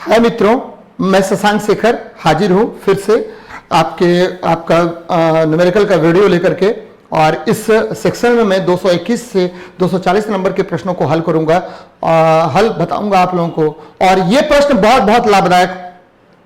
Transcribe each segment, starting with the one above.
हाय मित्रों, मैं शशांक शेखर हाजिर हूँ फिर से आपका न्यूमेरिकल का वीडियो लेकर के। और इस सेक्शन में मैं 221 से 240 नंबर के प्रश्नों को हल करूंगा, हल बताऊंगा आप लोगों को। और ये प्रश्न बहुत बहुत लाभदायक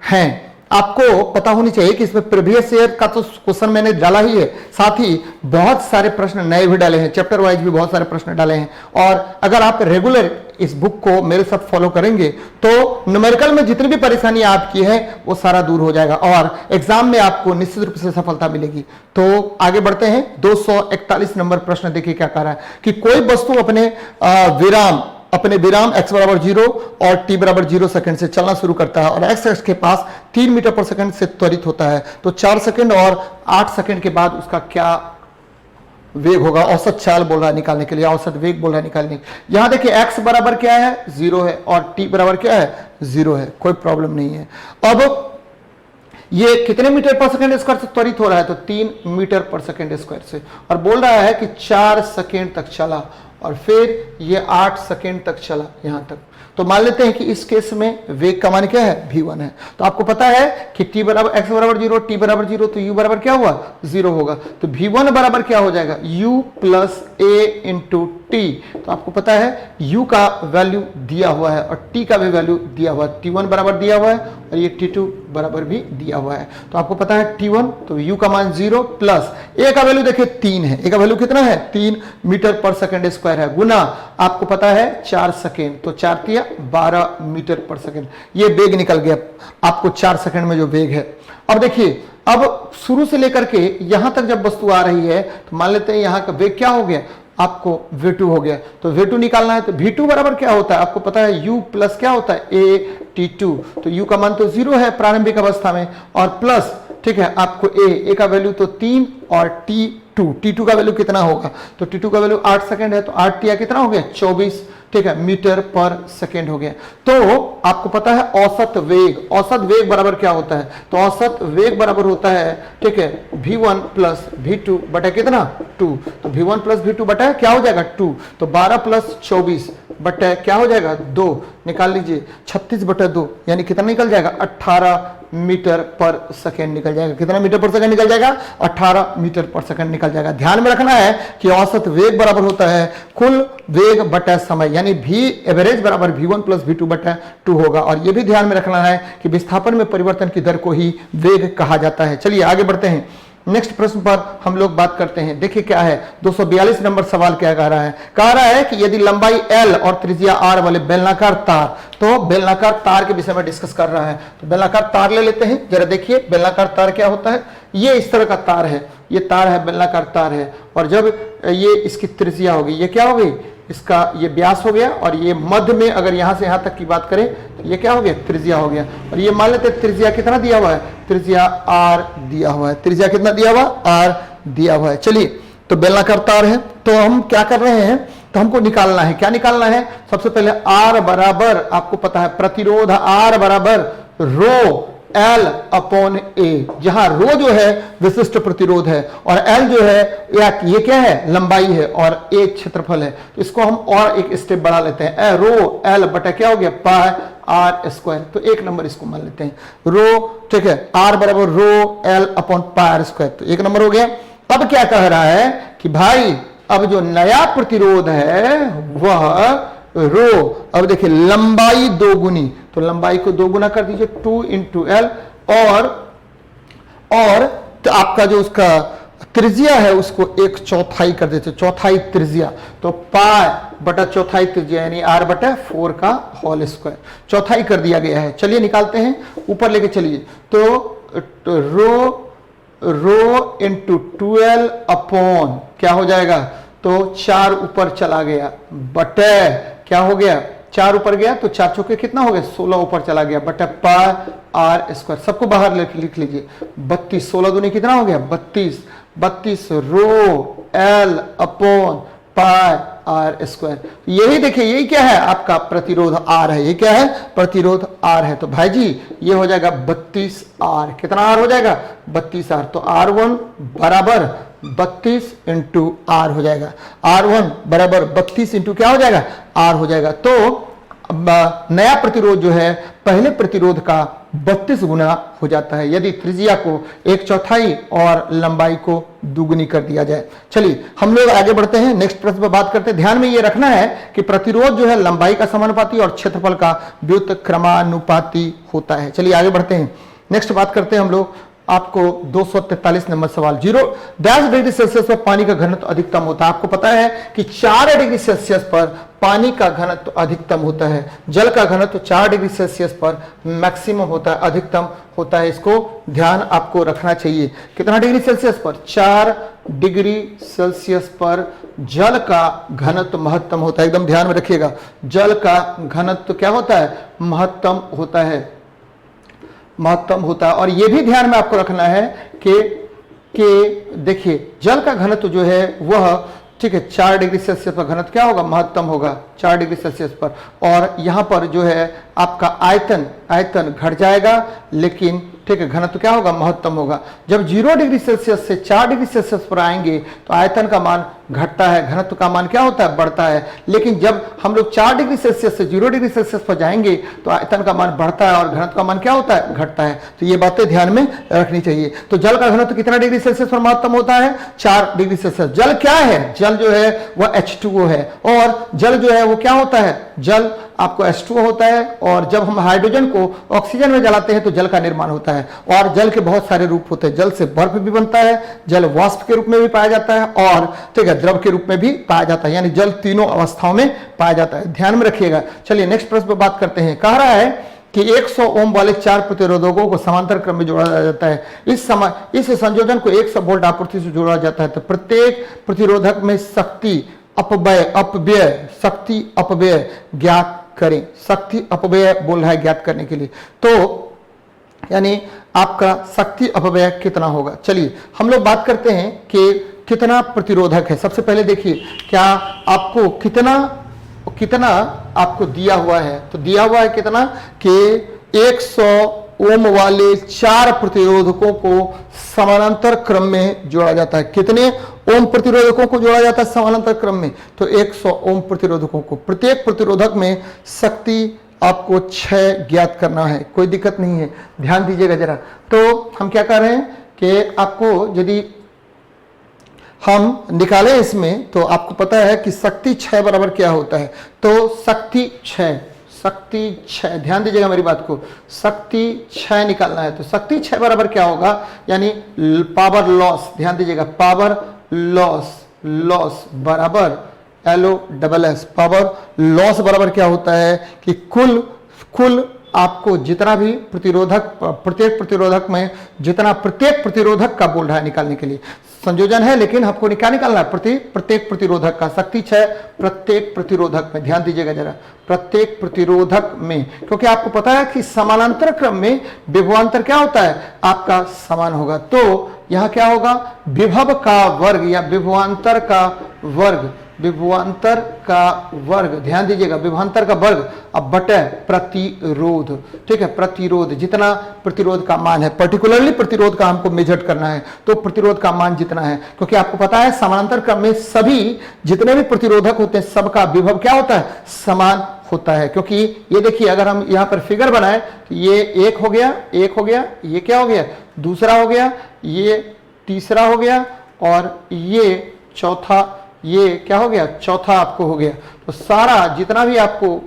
हैं। आपको पता होनी चाहिए कि इसमें प्रीवियस ईयर का तो क्वेश्चन मैंने डाला ही है, साथ ही बहुत सारे प्रश्न नए भी डाले हैं, चैप्टर वाइज भी बहुत सारे प्रश्न डाले हैं। और अगर आप रेगुलर इस बुक को मेरे साथ फॉलो करेंगे तो न्यूमेरिकल में जितनी भी परेशानी आपकी है वो सारा दूर हो जाएगा और एग्जाम में आपको निश्चित रूप से सफलता मिलेगी। तो आगे बढ़ते हैं। 241 नंबर प्रश्न देखिए क्या कह रहा है कि कोई वस्तु अपने विराम x बराबर 0 और t बराबर 0 सेकंड से चलना शुरू करता है और x के पास 3 मीटर पर सेकंड से त्वरित होता है, तो 4 सेकंड और 8 सेकंड के बाद उसका क्या वेग होगा। औसत चाल बोल रहा है निकालने के लिए, औसत वेग बोल रहा है निकालने। यहां देखिए x बराबर क्या है 0 है और t बराबर क्या है 0 है, कोई प्रॉब्लम नहीं है। अब ये कितने मीटर पर सेकंड स्क्वायर से त्वरित हो रहा है, तो 3 मीटर पर सेकंड स्क्वायर से, और बोल रहा है कि 4 सेकंड तक चला और फिर ये 8 सेकंड तक चला यहां तक। तो मान लेते हैं कि इस केस में वेग का मान क्या है v1 है। तो आपको पता है कि x बराबर 0, t बराबर 0, तो u बराबर क्या हुआ 0 होगा। तो v1 बराबर क्या हो जाएगा u plus a into T. तो आपको पता है u का वैल्यू दिया हुआ है और t का भी वैल्यू दिया हुआ है। t1 बराबर दिया हुआ है और ये t2 बराबर भी दिया हुआ है। तो आपको पता है t1 तो u का मान 0 प्लस a का वैल्यू देखिए 3 है। a का वैल्यू कितना है 3 मीटर पर सेकंड स्क्वायर है, गुना आपको पता है 4 सेकंड, तो 4 तिया 12 मीटर पर सेकंड। ये वेग निकल गया आपको 4 सेकंड में जो वेग है। अब देखिए, अब शुरू से लेकर के यहां तक जब वस्तु आ रही है तो मान लेते हैं यहां का वेग क्या हो गया आपको v2 हो गया। तो v2 निकालना है तो v2 बराबर क्या होता है आपको पता है u प्लस क्या होता है a t2। तो u का मान तो 0 है प्रारंभिक अवस्था में और प्लस ठीक है आपको a का वैल्यू तो 3 और t2 का वैल्यू कितना होगा, तो t2 का वैल्यू 8 सेकंड है, तो 8 टिया कितना हो गया 24 ठीक है मीटर पर सेकेंड हो गया। तो आपको पता है औसत वेग बराबर क्या होता है, तो औसत वेग बराबर होता है ठीक है v1 प्लस v2 बटा कितना 2। तो v1 प्लस v2 बटा क्या हो जाएगा 2, तो 12 प्लस 24 बटा क्या हो जाएगा 2, निकाल लीजिए 36 बटा 2 यानी कितना निकल जाएगा 18 मीटर पर सेकेंड निकल जाएगा। कितना मीटर पर सेकेंड निकल जाएगा 18 मीटर पर सेकेंड निकल जाएगा। ध्यान में रखना है कि औसत वेग बराबर होता है कुल वेग बटा समय, यानी v एवरेज बराबर v1 प्लस v2 बटा 2 होगा। और यह भी ध्यान में रखना है कि विस्थापन में परिवर्तन की दर को ही वेग कहा जाता है। चलिए आगे बढ़ते हैं, नेक्स्ट प्रश्न पर हम लोग बात करते हैं। देखिए क्या है 242 नंबर सवाल क्या कह रहा है कि यदि लंबाई L और त्रिज्या R वाले बेलनाकार तार, तो बेलनाकार तार के विषय में डिस्कस कर रहा है। तो बेलनाकार तार ले लेते हैं, जरा देखिए बेलनाकार तार क्या होता है। ये इस तरह का तार है, ये तार है बेलनाकार तार है, और जब ये इसकी त्रिज्या होगी ये क्या होगी इसका ये व्यास हो गया, और ये मध्य में अगर यहां से यहां तक की बात करें तो ये क्या हो गया त्रिज्या हो गया। और ये मान लेते हैं त्रिज्या कितना दिया हुआ है, त्रिज्या r दिया हुआ है, त्रिज्या कितना दिया हुआ r दिया हुआ है। चलिए तो बेलनाकार तार है, तो हम क्या कर रहे हैं, तो हमको निकालना है, क्या निकालना है सबसे पहले r बराबर आपको पता है प्रतिरोध r बराबर रो L अपॉन A, जहां रो जो है विशिष्ट प्रतिरोध है और L जो है ये क्या है लंबाई है और A क्षेत्रफल है। तो इसको हम और एक स्टेप बढ़ा लेते हैं, रो L बटा क्या हो गया पाई r स्क्वायर। तो एक नंबर इसको मान लेते हैं रो ठीक है r बराबर रो L upon pi r square, तो एक नंबर हो गया। अब क्या कह रहा है कि भाई अब जो नया प्रतिरोध है वह रो, अब देखिए लंबाई दोगुनी, तो लंबाई को दोगुना कर दीजिए 2 इंटू एल, और तो आपका जो उसका त्रिज्या है उसको 1/4 कर देते, चौथाई त्रिज्या, तो पाई बटा चौथाई त्रिज्या यानी r बटा 4 का होल स्क्वायर, चौथाई कर दिया गया है। चलिए निकालते हैं, ऊपर लेके चलिए, तो रो इंटू 12 अपॉन क्या हो जाएगा, तो 4 ऊपर चला गया बटे क्या हो गया 4 ऊपर गया तो 4 चौके कितना हो गया 16 ऊपर चला गया बटा पाई r स्क्वायर, सबको बाहर लिख लीजिए 32, 16 दूनी कितना हो गया 32 रो L upon pi r square. यही देखिए यही क्या है आपका प्रतिरोध R है, ये क्या है प्रतिरोध R है। तो भाई जी ये हो जाएगा 32R, कितना R हो जाएगा 32R, तो R1 बराबर 32 इंटू R हो जाएगा, R1 बराबर 32 इंटू क्या हो जाएगा R हो जाएगा। तो नया प्रतिरोध जो है पहले प्रतिरोध का 32 गुना हो जाता है यदि त्रिज्या को 1/4 और लंबाई को दुगुनी कर दिया जाए। चलिए हम लोग आगे बढ़ते हैं, नेक्स्ट प्रश्न पर बात करते हैं। ध्यान में ये रखना है कि प्रतिरोध जो है लंबाई का समानुपाती और क्षेत्रफल का व्युत्क्रमानुपाती होता है। चलिए आगे बढ़ते हैं, नेक्स्ट बात करते हैं हम लोग। आपको 243 नंबर सवाल, 0 डिग्री सेल्सियस पर पानी का घनत्व अधिकतम होता है। आपको पता है कि 4 डिग्री सेल्सियस पर पानी का घनत्व अधिकतम होता है, जल का घनत्व 4 डिग्री सेल्सियस पर मैक्सिमम होता है, अधिकतम होता है। इसको ध्यान आपको रखना चाहिए। कितना डिग्री सेल्सियस पर? 4 डिग्री सेल्सियस पर जल का घनत्व महत्तम होता है। एकदम ध्यान में रखिएगा, जल का घनत्व क्या होता है? महत्तम होता है, महत्तम होता है। और यह भी ध्यान में आपको रखना है कि देखिए जल का घनत्व जो है वह, ठीक है, 4 डिग्री सेल्सियस पर घनत्व क्या होगा? महत्तम होगा 4 डिग्री सेल्सियस पर। और यहां पर जो है आपका आयतन घट जाएगा, लेकिन ठीक है घनत्व क्या होगा? महत्तम होगा। जब 0 डिग्री सेल्सियस से 4 डिग्री सेल्सियस पर आएंगे तो आयतन का मान घटता है, घनत्व का मान क्या होता है? बढ़ता है। लेकिन जब हम लोग 4 डिग्री सेल्सियस से 0 डिग्री सेल्सियस पर जाएंगे तो आयतन का मान बढ़ता है और घनत्व का मान क्या होता है? घटता है। तो ये बातें ध्यान में रखनी चाहिए। तो जल का घनत्व कितना डिग्री सेल्सियस पर महत्तम होता है? 4 डिग्री सेल्सियस। जल क्या है? जल जो है वह H2O है। और जल जो है वो क्या होता है? जल आपको H2O होता है। और जब हम हाइड्रोजन को ऑक्सीजन में जलाते हैं तो जल का निर्माण होता है। और जल के बहुत सारे रूप होते हैं। जल से बर्फ भी बनता है, जल वाष्प के रूप में भी पाया जाता है, और ठीक है द्रव के रूप में भी पाया जाता है। यानी जल तीनों अवस्थाओं में पाया जाता है, ध्यान में रखिएगा। चलिए नेक्स्ट प्रश्न पर बात करते हैं। कह रहा है कि 100 ओम वाले 4 प्रतिरोधकों को समांतर क्रम में जोड़ा जाता है। इस संयोजन को 100 वोल्ट आपूर्ति से जोड़ा जाता है। तो प्रत्येक प्रतिरोधक में शक्ति अपव्यय ज्ञात करें। शक्ति अपव्यय बोल रहा है ज्ञात करने के लिए। तो यानी आपका शक्ति अपव्यय कितना होगा? चलिए हम लोग बात करते हैं कि कितना प्रतिरोधक है। सबसे पहले देखिए क्या आपको कितना आपको दिया हुआ है। तो दिया हुआ है कितना कि 100 ओम वाले 4 प्रतिरोधकों को समानांतर क्रम में जोड़ा जाता है। कितने ओम प्रतिरोधकों को जोड़ा जाता है समानांतर क्रम में? तो 100 ओम प्रतिरोधकों को। प्रत्येक प्रतिरोधक में शक्ति आपको 6 ज्ञात करना है, कोई दिक्कत नहीं है, ध्यान दीजिएगा जरा। तो हम क्या कर रहे हैं कि आपको यदि हम निकालें इसमें तो आपको पता है कि शक्ति 6 बराबर क्या होता है। तो शक्ति 6, ध्यान दीजिएगा मेरी बात को, शक्ति 6 निकालना है। तो शक्ति 6 बराबर क्या होगा? यानी पावर लॉस, ध्यान दीजिएगा, पावर लॉस बराबर LOSS। पावर लॉस बराबर क्या होता है कि कुल आपको जितना भी प्रत्येक प्रतिरोधक में जितना प्रत्येक प्रतिरोधक का बोल रहा है निकालने के लिए, संयोजन है लेकिन आपको क्या निकालना है? प्रत्येक प्रतिरोधक का। शक्ति 6 प्रत्येक प्रतिरोधक में, ध्यान दीजिएगा जरा, प्रत्येक प्रतिरोधक में, क्योंकि आपको पता है कि समानांतर क्रम में विभवांतर क्या होता है? आपका समान होगा। तो यहां क्या होगा? विभव का वर्ग या विभवांतर का वर्ग, ध्यान दीजिएगा, विभवांतर का वर्ग अब बटे प्रतिरोध, ठीक है, प्रतिरोध, जितना प्रतिरोध का मान है, पर्टिकुलरली प्रतिरोध का हमको मेजर करना है। तो प्रतिरोध का मान जितना है, क्योंकि आपको पता है समानांतर क्रम में सभी जितने भी प्रतिरोधक होते हैं सबका विभव क्या होता है? समान होता है। क्योंकि ये देखिए अगर हम यहां पर फिगर बनाए तो ये एक हो गया, ये क्या हो गया? दूसरा हो गया, ये तीसरा हो गया, और ये चौथा, ये क्या हो गया? चौथा आपको हो गया। तो सारा जितना भी आपको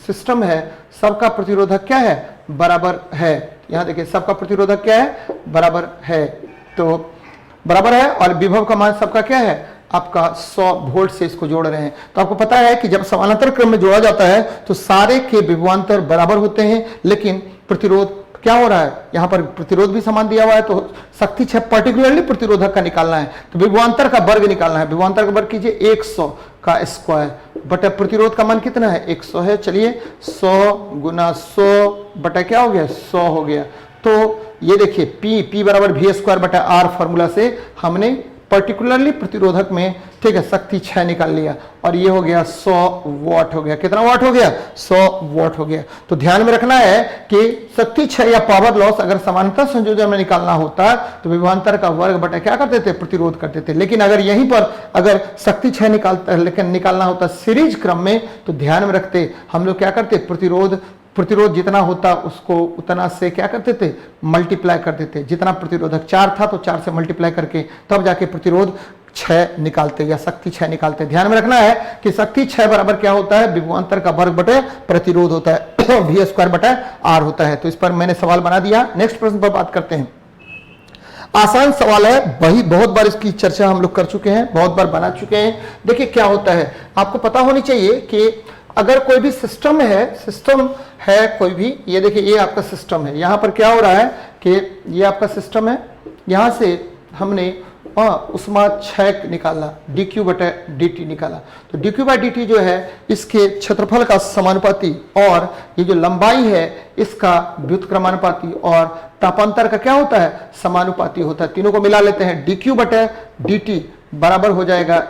सिस्टम है सबका प्रतिरोधक क्या है? बराबर है। यहां देखिए सबका प्रतिरोधक क्या है? बराबर है। तो बराबर है, और विभव का मान सबका क्या है? आपका 100 वोल्ट से इसको जोड़ रहे हैं। तो आपको पता है कि जब समानांतर क्रम में जोड़ा जाता है तो सारे के विभवांतर बराबर होते हैं, लेकिन प्रतिरोध क्या हो रहा है? यहां पर प्रतिरोध भी समान दिया हुआ है। तो शक्ति 6 पर्टिकुलरली प्रतिरोधक का निकालना है, तो विभवांतर का वर्ग निकालना है। विभवांतर का वर्ग कीजिए 100 का स्क्वायर बटे प्रतिरोध का मान कितना है? 100 है। चलिए 100 गुना 100 बटा क्या हो गया? 100 हो गया। तो ये देखिए P बराबर V² बटा R फॉर्मूला से हमने पर्टिकुलरली प्रतिरोधक में, ठीक है, शक्ति 6 निकाल लिया और ये हो गया 100 वाट हो गया। कितना वाट हो गया? 100 वाट हो गया। तो ध्यान में रखना है कि शक्ति 6 या पावर लॉस अगर समानांतर संयोजन में निकालना होता तो विभवांतर का वर्ग बटा क्या करते थे? प्रतिरोध करते थे। लेकिन अगर यहीं पर अगर शक्ति 6 निकालना होता सीरीज क्रम में, तो ध्यान में रखते हम लोग क्या करते? प्रतिरोध जितना होता उसको उतना से क्या करते थे? मल्टीप्लाई करते थे। जितना प्रतिरोधक 4 था तो 4 से मल्टीप्लाई करके तब जाके प्रतिरोध 6 निकालते या शक्ति 6 निकालते। ध्यान में रखना है कि शक्ति 6 बराबर क्या होता है? विभवांतर का वर्ग बटे प्रतिरोध होता है, वी स्क्वायर बटे आर होता है। तो इस पर मैंने सवाल बना दिया। नेक्स्ट प्रश्न पर बात करते हैं। आसान सवाल है, वही बहुत बार इसकी चर्चा हम लोग कर चुके हैं, बहुत बार बना चुके हैं। देखिए क्या होता है, आपको पता होनी चाहिए कि अगर कोई भी सिस्टम है कोई भी, ये देखिए ये आपका सिस्टम है। यहां पर क्या हो रहा है कि ये आपका सिस्टम है, यहां से हमने उष्मा 6 निकाला, dq बटे dt निकाला। तो dq बाई dt जो है इसके क्षेत्रफल का समानुपाती और ये जो लंबाई है इसका व्युत्क्रमानुपाती और तापांतर का क्या होता है? समानुपाती होता है। तीनों को मिला लेते हैं। dq बटे dt बराबर हो जाएगा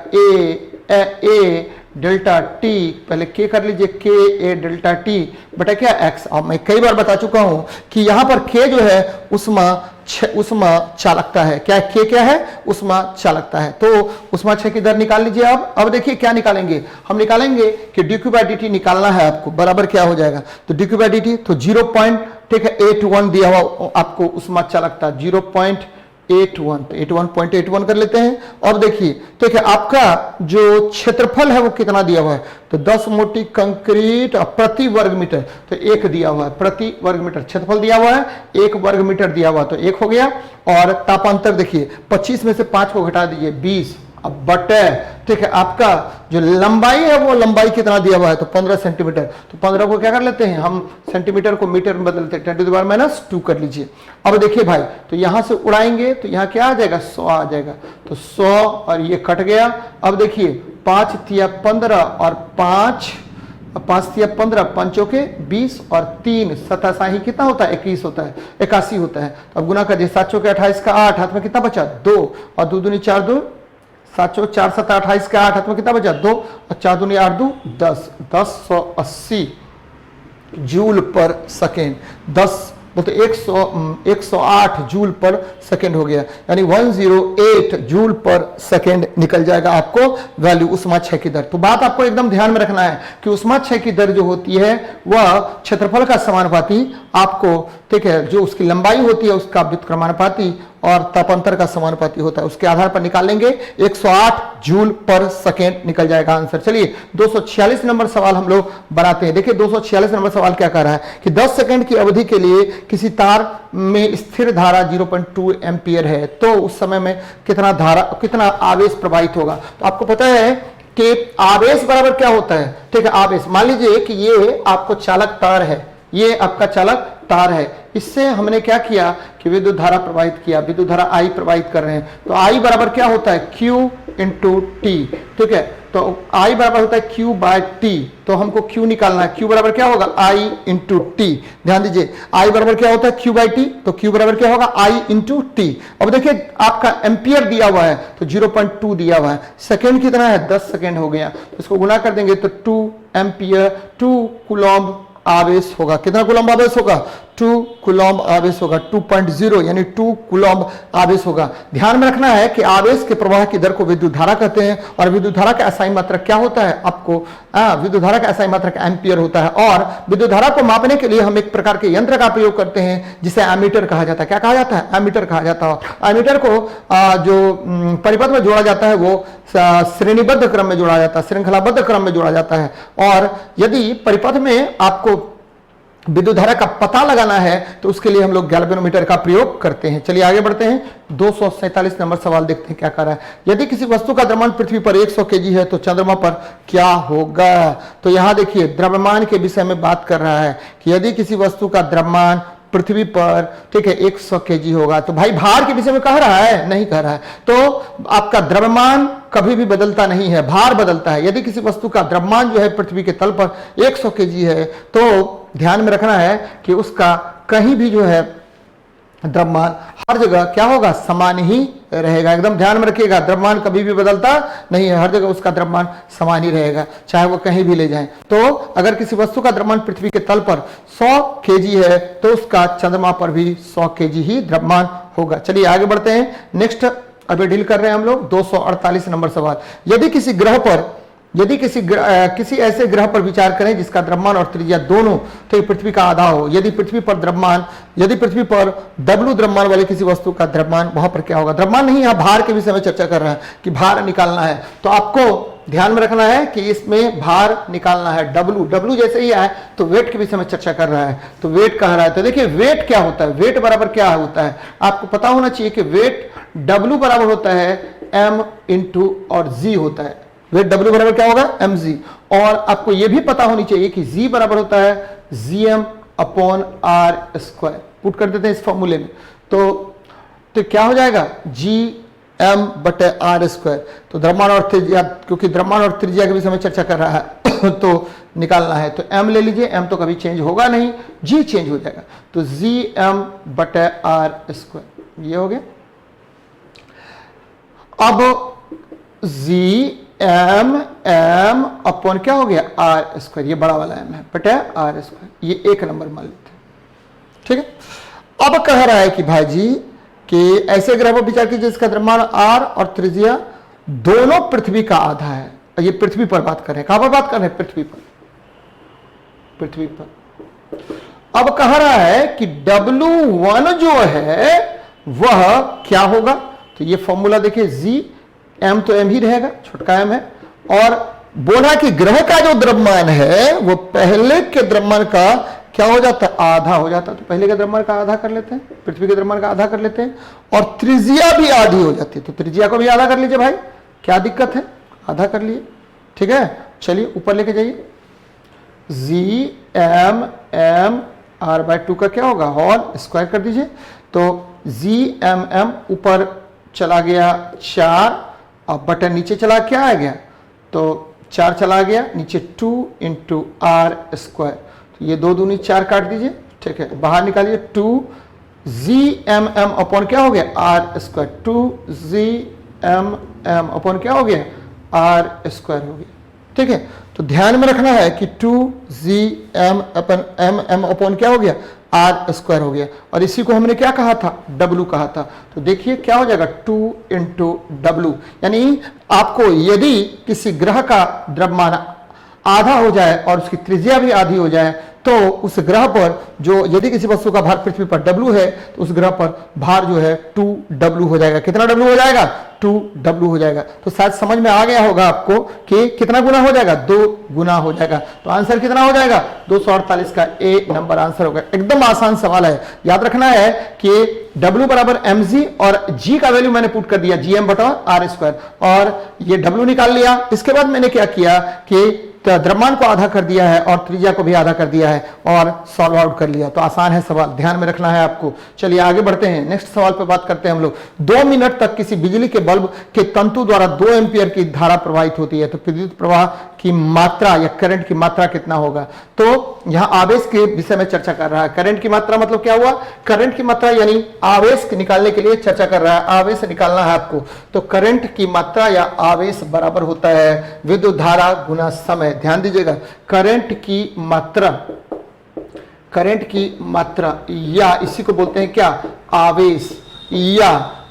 a डेल्टा टी, पहले k कर लीजिए, k a डेल्टा टी बटा क्या? x। अब मैं कई बार बता चुका हूं कि यहां पर k जो है उष्मा चालकता है। क्या k क्या है? उष्मा चालकता है। तो उष्मा 6 की दर निकाल लीजिए। अब देखिए क्या निकालेंगे, हम निकालेंगे कि dq बाई dt निकालना है आपको, बराबर क्या हो जाएगा? तो dq बाई dt तो 0.81 दिया हुआ आपको उष्मा चालकता, 0.81, तो 81.81 कर लेते हैं। अब देखिए ठीक है, आपका जो क्षेत्रफल है वो कितना दिया हुआ है? तो 10 मोटी कंक्रीट प्रति वर्ग मीटर, तो 1 दिया हुआ है प्रति वर्ग मीटर। क्षेत्रफल दिया हुआ है 1 वर्ग मीटर दिया हुआ, तो 1 हो गया। और तापांतर देखिए 25 में से 5 को घटा दीजिए 20, अब बटे, ठीक है, आपका जो लंबाई है वो लंबाई कितना दिया हुआ है? तो 15 सेंटीमीटर। तो 15 को क्या कर लेते हैं हम? सेंटीमीटर को मीटर में बदलते हैं, 10⁻⁻² कर लीजिए। अब देखिए भाई, तो यहां से उड़ाएंगे तो यहां क्या आ जाएगा? 100 आ जाएगा। तो 100 और ये कट गया। अब देखिए 5 तिया 15 और 5 तिया 15, 5 चौके 20 और 3 27 कितना होता है? 21 होता है, 81 होता है। तो अब गुना कर दिए, 7 चौके 28 का 8, हाथ में कितना बचा? 2 और 2 दूनी 4, 2 7 चौक 4 7 28 का 8, हाथ में कितना बचा? 2 और 4 दूनी 8, 2 10, 1080 जूल पर सेकेंड। 10 बोलते 108 जूल पर सेकेंड हो गया, यानी 108 जूल पर सेकेंड निकल जाएगा आपको वैल्यू उष्मा 6 की दर। तो बात आपको एकदम ध्यान में रखना है कि उष्मा 6 की दर जो होती है वह क्षेत्रफल का समानुपाती आपको, ठीक है, जो उसकी लंबाई होती है उसका व्युत्क्रमानुपाती और तापांतर का समानुपाती होता है, उसके आधार पर निकालेंगे। 108 जूल पर सेकेंड निकल जाएगा आंसर। चलिए 246 नंबर सवाल हम लोग बनाते हैं। देखिए 246 नंबर सवाल क्या कह रहा है कि 10 सेकंड की अवधि के लिए किसी तार में स्थिर धारा 0.2 एम्पियर है, तो उस समय में कितना आवेश प्रवाहित होगा? तो आपको पता है कि आवेश बराबर क्या होता है? ठीक है, आवेश, मान लीजिए कि ये आपको चालक तार है, ये आपका चालक तार है, इससे हमने क्या किया कि विद्युत धारा प्रवाहित किया, विद्युत धारा I प्रवाहित कर रहे हैं। तो I बराबर क्या होता है? Q इंटू टी, ठीक है। तो I बराबर होता है Q बाय टी, तो हमको Q निकालना है। Q बराबर क्या होगा? I into T. ध्यान दीजिए I बराबर क्या होता है? Q बाय टी, तो Q बराबर क्या होगा? I into T. अब देखिए आपका एम्पियर दिया हुआ है तो 0.2 दिया हुआ है, सेकेंड कितना है? 10 सेकेंड हो गया, तो इसको गुना कर देंगे तो 2 एम्पियर 2 कूलम्ब आवेश होगा। कितना कूलम्ब आवेश होगा? 2 कूलम्ब आवेश होगा, 2.0 यानी 2 कूलम्ब आवेश होगा। ध्यान में रखना है कि आवेश के प्रवाह की दर को विद्युत धारा कहते हैं और विद्युत धारा का असाई मात्रक क्या होता है? आपको विद्युत धारा का असाई मात्रक एम्पियर होता है। और विद्युत धारा को मापने के लिए हम एक प्रकार के यंत्र का प्रयोग करते हैं जिसे एमीटर कहा जाता है। क्या कहा जाता है? एमीटर कहा जाता है। एमीटर को जो परिपथ में जोड़ा जाता है वो श्रेणीबद्ध क्रम में जोड़ा जाता है, श्रृंखलाबद्ध क्रम में जोड़ा जाता है। और यदि परिपथ में आपको विद्युत धारा का पता लगाना है तो उसके लिए हम लोग गैल्वेनोमीटर का प्रयोग करते हैं। चलिए आगे बढ़ते हैं। 247 नंबर सवाल देखते हैं क्या कर रहा है। यदि किसी वस्तु का द्रव्यमान पृथ्वी पर 100 केजी है तो चंद्रमा पर क्या होगा? तो यहां देखिए द्रव्यमान के विषय में बात कर रहा है कि यदि किसी वस्तु का द्रव्यमान पृथ्वी पर, ठीक है, 100 केजी होगा, तो भाई भार के विषय में कह रहा है? नहीं कह रहा है। तो आपका द्रव्यमान कभी भी बदलता नहीं है, भार बदलता है। यदि किसी वस्तु का द्रव्यमान जो है पृथ्वी के तल पर 100 केजी है तो ध्यान में रखना है कि उसका कहीं भी जो है द्रव्यमान हर जगह क्या होगा, समान ही रहेगा। एकदम ध्यान में रखिएगा, द्रव्यमान कभी भी बदलता नहीं है, हर जगह उसका द्रव्यमान समान ही रहेगा, चाहे वो कहीं भी ले जाएं। तो अगर किसी वस्तु का द्रव्यमान पृथ्वी के तल पर 100 केजी है तो उसका चंद्रमा पर भी 100 केजी ही द्रव्यमान होगा। चलिए आगे बढ़ते हैं। नेक्स्ट अभी डील कर रहे हैं हम लोग 248 नंबर सवाल। यदि किसी ऐसे ग्रह पर विचार करें जिसका द्रव्यमान और त्रिज्या दोनों तो पृथ्वी का आधा हो, यदि पृथ्वी पर W द्रव्यमान वाले किसी वस्तु का द्रव्यमान, वहां पर क्या होगा, द्रव्यमान नहीं, यहां भार के विषय में चर्चा कर रहे हैं कि भार निकालना है। तो आपको ध्यान में रखना है कि इसमें भार निकालना है। W जैसे ही आए तो वेट के विषय में चर्चा कर रहा है, तो वेट कह रहा है। तो देखिए वेट क्या होता है, वेट बराबर क्या होता है, आपको पता होना चाहिए कि वेट W बराबर होता है M इंटू और G होता है। वेट W बराबर क्या होगा, mg। और आपको यह भी पता होनी चाहिए कि G बराबर होता है Gm upon R square. Put कर देते हैं इस फॉर्मूले में, तो क्या हो जाएगा, Gm बटे R स्क्वायर। तो द्रव्यमान और त्रिज्या, क्योंकि द्रव्यमान और त्रिज्या के विषय में चर्चा कर रहा है तो निकालना है, तो m ले लीजिए, m तो कभी चेंज होगा नहीं, G चेंज हो जाएगा, तो Gm बटे R स्क्वायर ये हो गया। अब Gm m अपॉन क्या हो गया, R स्क्वायर, ये बड़ा वाला m है बटे R स्क्वायर, ये एक नंबर मान लेते हैं, ठीक है। अब कह रहा है कि भाई जी कि ऐसे ग्रह पर विचार कीजिए जिसका द्रव्यमान R और त्रिज्या दोनों पृथ्वी का आधा है। ये पृथ्वी पर बात कर रहे हैं, कहां पर बात कर रहे हैं, पृथ्वी पर। अब कह रहा है कि W1 जो है वह क्या होगा, तो ये फॉर्मूला देखिए, G m तो m ही रहेगा, छोटका m है, और बोला कि ग्रह का जो द्रव्यमान है वो पहले के द्रव्यमान का क्या हो जाता है, आधा हो जाता है। तो पहले के द्रव्यमान का आधा कर लेते हैं, पृथ्वी के द्रव्यमान का आधा कर लेते हैं, और त्रिज्या भी आधी हो जाती है, तो त्रिज्या को भी आधा कर लीजिए भाई, क्या दिक्कत है, आधा कर लिए, ठीक है। चलिए ऊपर लेके जाइए, Gm m R/2 का क्या होगा, होल स्क्वायर कर दीजिए, तो Gm ऊपर चला गया 4, अब बटन नीचे चला, क्या आ गया, तो 4 चला गया नीचे, 2 इंटू R स्क्वायर, तो ये 2 दूनी 4 काट दीजिए, ठीक है, बाहर निकालिए, 2 Gm अपॉन क्या हो गया, R स्क्वायर, 2 Gm अपॉन क्या हो गया, R स्क्वायर हो गया, ठीक है। तो ध्यान में रखना है कि 2 Gm अपॉन क्या हो गया, R स्क्वायर हो गया, और इसी को हमने क्या कहा था, W कहा था। तो देखिए क्या हो जाएगा, 2 इंटू W, यानी आपको यदि किसी ग्रह का द्रव्यमान आधा हो जाए और उसकी त्रिज्या भी आधी हो जाए तो उस ग्रह पर जो, यदि किसी वस्तु का भार पृथ्वी पर W है तो उस ग्रह पर भार जो है 2W हो जाएगा। कितना W हो जाएगा, 2W हो जाएगा। तो शायद समझ में आ गया होगा आपको कि कितना गुना हो जाएगा, 2 गुना हो जाएगा। तो आंसर कितना हो जाएगा, 248 का ए नंबर आंसर होगा। एकदम आसान सवाल है, याद रखना है कि W बराबर mg और G का वैल्यू मैंने पुट कर दिया Gm बटा R स्क्वायर, और ये W निकाल लिया। इसके बाद मैंने क्या किया कि द्रव्यमान को आधा कर दिया है और त्रिज्या को भी आधा कर दिया है और सॉल्व आउट कर लिया। तो आसान है सवाल, ध्यान में रखना है आपको। चलिए आगे बढ़ते हैं, नेक्स्ट सवाल पे बात करते हैं हम लोग। 2 मिनट तक किसी बिजली के बल्ब के तंतु द्वारा 2 एम्पियर की धारा प्रवाहित होती है, तो विद्युत प्रवाह की मात्रा या करंट की मात्रा कितना होगा। तो यहां आवेश के विषय में चर्चा कर रहा है। करंट की मात्रा मतलब क्या हुआ, करंट की मात्रा यानी आवेश निकालने के लिए चर्चा कर रहा है, आवेश निकालना है आपको। तो करंट की मात्रा या आवेश बराबर होता है विद्युत धारा गुना समय। ध्यान दीजिएगा, करंट की मात्रा या इसी को बोलते हैं क्या, आवेश, या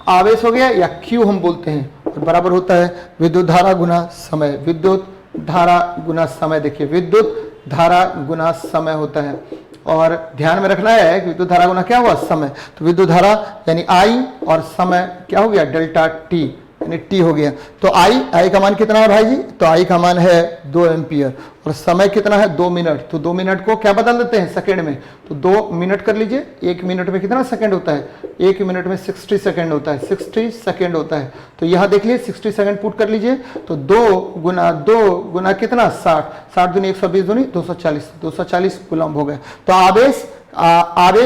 आवेश हो गया या Q हम बोलते हैं, और बराबर होता है विद्युत धारा गुना समय। विद्युत धारा गुना समय, देखिए विद्युत धारा गुना समय होता है, और ध्यान में रखना है कि विद्युत धारा गुना क्या हुआ, समय। तो विद्युत धारा यानी I और समय क्या हो गया, डेल्टा T यानी T हो गया। तो I का मान कितना है भाई जी, तो I का मान है 2 एम्पियर, और समय कितना है 2 मिनट। तो 2 मिनट को क्या बदल देते हैं, सेकंड में, तो 2 मिनट कर लीजिए। 1 मिनट में कितना सेकंड होता है, 1 मिनट में 60 सेकंड होता है, 60 सेकंड होता है। तो यहां देख लीजिए 60 सेकंड पुट कर लीजिए, तो 2 गुना कितना, 60 दूनी 120 दूनी 240 कूलम्ब हो गए। तो आवेश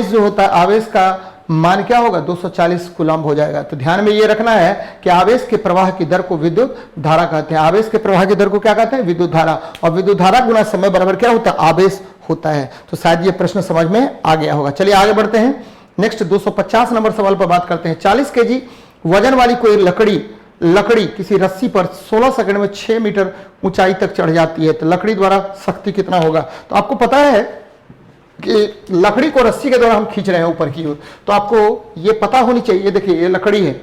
जो होता है, आवेश का मान क्या होगा, 240 कूलम्ब हो जाएगा। तो ध्यान में ये रखना है कि आवेश के प्रवाह की दर को विद्युत धारा कहते हैं। आवेश के प्रवाह की दर को क्या कहते हैं, विद्युत धारा, और विद्युत धारा गुना समय बराबर क्या होता है, आवेश होता है। तो शायद ये प्रश्न समझ में आ गया होगा। चलिए आगे बढ़ते हैं। नेक्स्ट 250 नंबर सवाल पर बात करते हैं। 40 केजी वजन वाली कोई लकड़ी किसी रस्सी पर 16 सेकंड में 6 मीटर ऊंचाई तक चढ़ जाती है, तो लकड़ी द्वारा शक्ति कितना होगा? तो आपको पता है कि लकड़ी को रस्सी के द्वारा हम खींच रहे हैं ऊपर की ओर, तो आपको ये पता होनी चाहिए। देखिए ये लकड़ी है,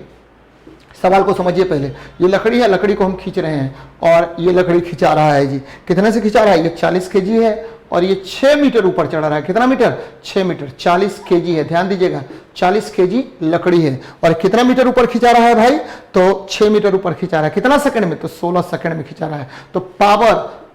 सवाल को समझिए पहले। ये लकड़ी है, लकड़ी को हम खींच रहे हैं और ये लकड़ी खिंचा रहा है जी। कितने से खिंचा रहा है? ये 40 केजी है और ये 6 मीटर ऊपर चढ़ रहा है। कितना मीटर? 6 मीटर। 40 केजी है, ध्यान दीजिएगा, 40 केजी लकड़ी है और कितना मीटर ऊपर खिंचा रहा है भाई? तो 6 मीटर ऊपर खिंचा रहा है। कितना सेकंड में? तो 16 सेकंड में खिंचा रहा है। तो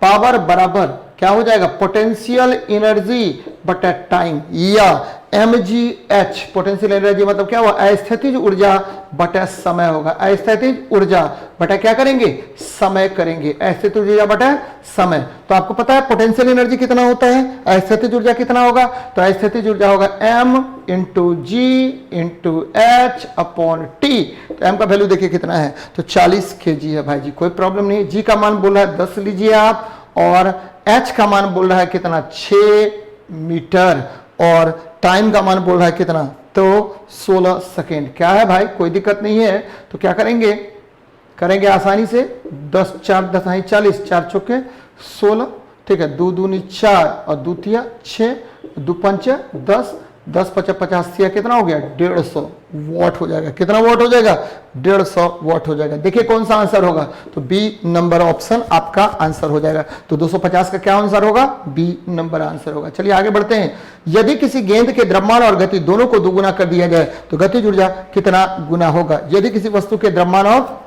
पावर बराबर क्या हो जाएगा? पोटेंशियल एनर्जी बटा टाइम, या mgh। पोटेंशियल एनर्जी मतलब क्या हुआ? अस्थितिज ऊर्जा बटा समय होगा। अस्थितिज ऊर्जा बटा क्या करेंगे? समय करेंगे। अस्थितिज ऊर्जा बटा समय। तो आपको पता है पोटेंशियल एनर्जी कितना होता है, अस्थितिज ऊर्जा कितना होगा? तो अस्थितिज ऊर्जा होगा m इंटू जी इंटू एच अपॉन टी। तो m का वैल्यू देखिए कितना है, तो 40 केजी है भाई जी, कोई प्रॉब्लम नहीं। जी का मान बोल रहा है 10 लीजिए आप, और h का मान बोल रहा है कितना? 6 मीटर, और टाइम का मान बोल रहा है कितना? तो 16 सेकेंड। क्या है भाई, कोई दिक्कत नहीं है। तो क्या करेंगे आसानी से, 10 4 10 40, 4 चौके 16, ठीक है, 2 दूनी 4 और 2 तिया 6, 2 पंच 10, 10 50 50 कितना हो गया? 150 वॉट हो जाएगा। कितना वॉट हो जाएगा? 150 वॉट हो जाएगा। देखिए कौन सा आंसर होगा, तो बी नंबर ऑप्शन आपका आंसर हो जाएगा। तो 250 का क्या आंसर होगा? बी नंबर आंसर होगा। चलिए आगे बढ़ते हैं। यदि किसी गेंद के द्रव्यमान और गति दोनों को दोगुना कर दिया जाए तो गतिज ऊर्जा कितना गुना होगा? यदि किसी वस्तु के द्रव्यमान और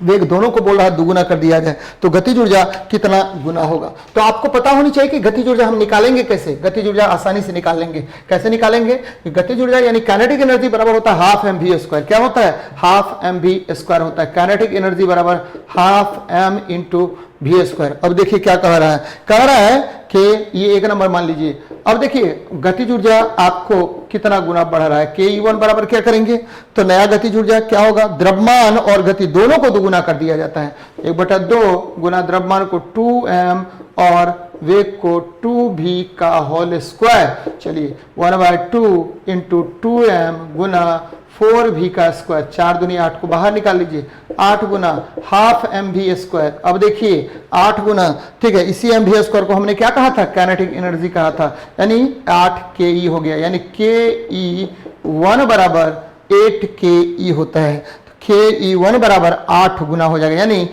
वेग दोनों को बोल रहा है दुगुना कर दिया जाए तो गतिज ऊर्जा कितना गुना होगा? तो आपको पता होनी चाहिए कि गतिज ऊर्जा हम निकालेंगे कैसे। गतिज ऊर्जा आसानी से निकालेंगे। कैसे निकालेंगे? गतिज ऊर्जा यानी काइनेटिक एनर्जी बराबर होता है हाफ एम वी स्क्वायर। क्या होता है? हाफ एम वी स्क्वायर होता है। काइनेटिक एनर्जी बराबर half M into V square. अब देखिए क्या कह रहा है कि ये 1 नंबर मान लीजिए। अब देखिए गतिज ऊर्जा आपको कितना गुना बढ़ रहा है, ke1 बराबर क्या करेंगे? तो नया गतिज ऊर्जा क्या होगा? द्रव्यमान और गति दोनों को दोगुना कर दिया जाता है। 1/2 गुना द्रव्यमान को 2m और वेग को 2v का होल स्क्वायर। चलिए 1/2 इंटू 2m गुना 4v का स्क्वायर। 4 दूनी 8 को बाहर निकाल लीजिए, 8 गुना हाफ एम वी स्क्वायर। अब देखिए 8 गुना, ठीक है, इसी एम वी स्क्वायर को हमने क्या कहा था? काइनेटिक एनर्जी कहा था, यानी 8 ke हो गया, यानी ke1 बराबर 8 ke होता है। तो ke1 बराबर 8 गुना हो जाएगा, यानी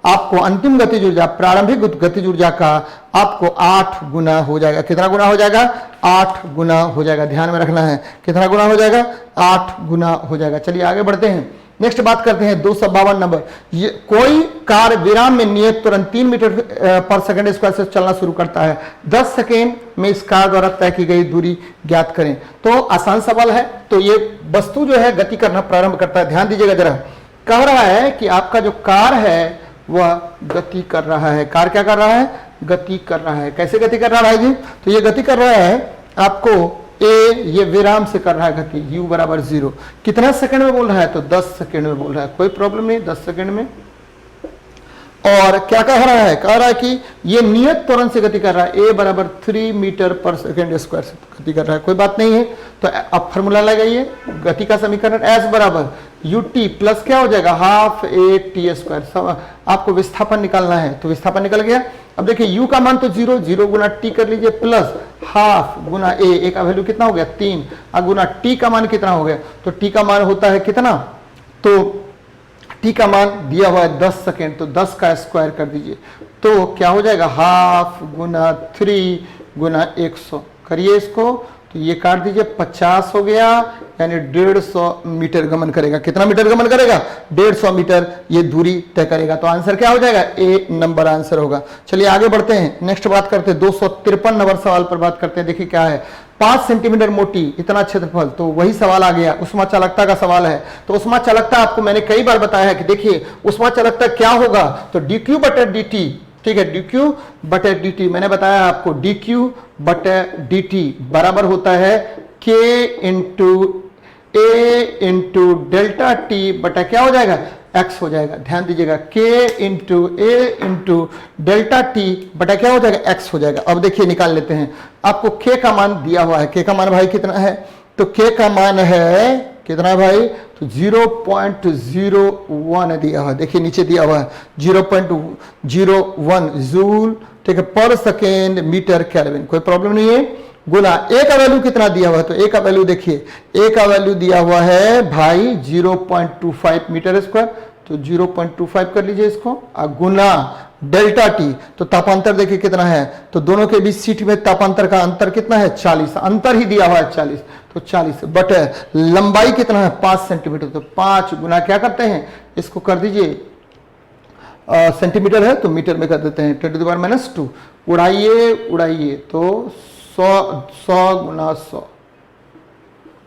आपको अंतिम गतिज ऊर्जा, प्रारंभिक गतिज ऊर्जा का आपको 8 गुना हो जाएगा। कितना गुना हो जाएगा? 8 गुना हो जाएगा। ध्यान में रखना है, कितना गुना हो जाएगा? 8 गुना हो जाएगा। चलिए आगे बढ़ते हैं। नेक्स्ट बात करते हैं 252 नंबर। ये कोई कार विराम में नियत तुरंत 3 मीटर पर सेकंड स्क्वायर से चलना शुरू करता है। 10 सेकेंड में इस कार द्वारा तय की गई दूरी ज्ञात करें। तो आसान सवाल है। तो ये वस्तु जो है गति करना प्रारंभ करता है। ध्यान दीजिएगा जरा, कह रहा है कि आपका जो कार है वह गति कर रहा है। कार क्या कर रहा है? गति कर रहा है। कैसे गति कर रहा है जी? तो ये गति कर रहा है आपको ये विराम से कर रहा है गति, u बराबर 0। कितना सेकंड में बोल रहा है? तो 10 सेकंड में बोल रहा है। कोई प्रॉब्लम नहीं, 10 सेकंड में। और क्या कह रहा है? कह रहा है कि ये नियत त्वरण से गति कर रहा है, a बराबर 3 मीटर पर सेकंड स्क्वायर से गति कर रहा है। कोई बात नहीं है। तो अब फॉर्मूला लगाइए, गति का समीकरण s बराबर ut प्लस क्या हो जाएगा? Half a t square. आपको विस्थापन निकालना है, तो विस्थापन निकल गया। अब देखिए u का मान तो 0 गुना t कर लीजिए, प्लस हाफ गुना a का वैल्यू कितना हो गया? 3, और गुना t का मान कितना हो गया? तो t का मान होता है कितना? तो t का मान दिया हुआ है 10 सेकेंड, तो 10 का स्क्वायर कर दीजिए, तो क्या हो जाएगा? हाफ गुना 3 गुना 100 करिए इसको, तो ये काट दीजिए, 50 हो गया, यानी 150 मीटर गमन करेगा। कितना मीटर गमन करेगा? 150 मीटर ये दूरी तय करेगा। तो आंसर क्या हो जाएगा? ए नंबर आंसर होगा। चलिए आगे बढ़ते हैं। नेक्स्ट बात करते हैं 253 नंबर सवाल पर बात करते हैं। देखिए क्या है, 5 सेंटीमीटर मोटी, इतना क्षेत्रफल। तो वही सवाल आ गया, उष्मा चालकता का सवाल है। तो उष्मा चालकता आपको मैंने कई बार बताया है कि देखिए उष्मा चालकता क्या होगा? तो dq बटा dt, ठीक है, dq बटा dt मैंने बताया आपको, dq बटा dt बराबर होता है k into a into delta T बटा क्या हो जाएगा? x हो जाएगा। ध्यान दीजिएगा, k into a into delta T बटा क्या हो जाएगा? x हो जाएगा। अब देखिए निकाल लेते हैं। आपको k का मान दिया हुआ है। k का मान भाई कितना है? तो के का मान है कितना भाई, तो 0.01 दिया हुआ है, देखिए नीचे दिया हुआ है 0.01 जूल, ठीक है, पर सेकेंड मीटर केल्विन, कोई प्रॉब्लम नहीं है। गुना ए का वैल्यू कितना दिया हुआ है, तो ए का वैल्यू देखिए, ए का वैल्यू दिया हुआ है भाई 0.25 मीटर स्क्वायर, तो 0.25 कर लीजिए इसको, और गुना डेल्टा टी, तो तापांतर देखिए कितना है, तो दोनों के बीच सीट में तापांतर का अंतर कितना है 40, अंतर ही दिया हुआ है 40, तो 40 बट लंबाई कितना है 5 सेंटीमीटर, तो 5 गुना क्या करते हैं, इसको कर दीजिए सेंटीमीटर है तो मीटर में कर देते हैं 10⁻², उड़ाइए उड़ाइए, तो 100 गुना 100,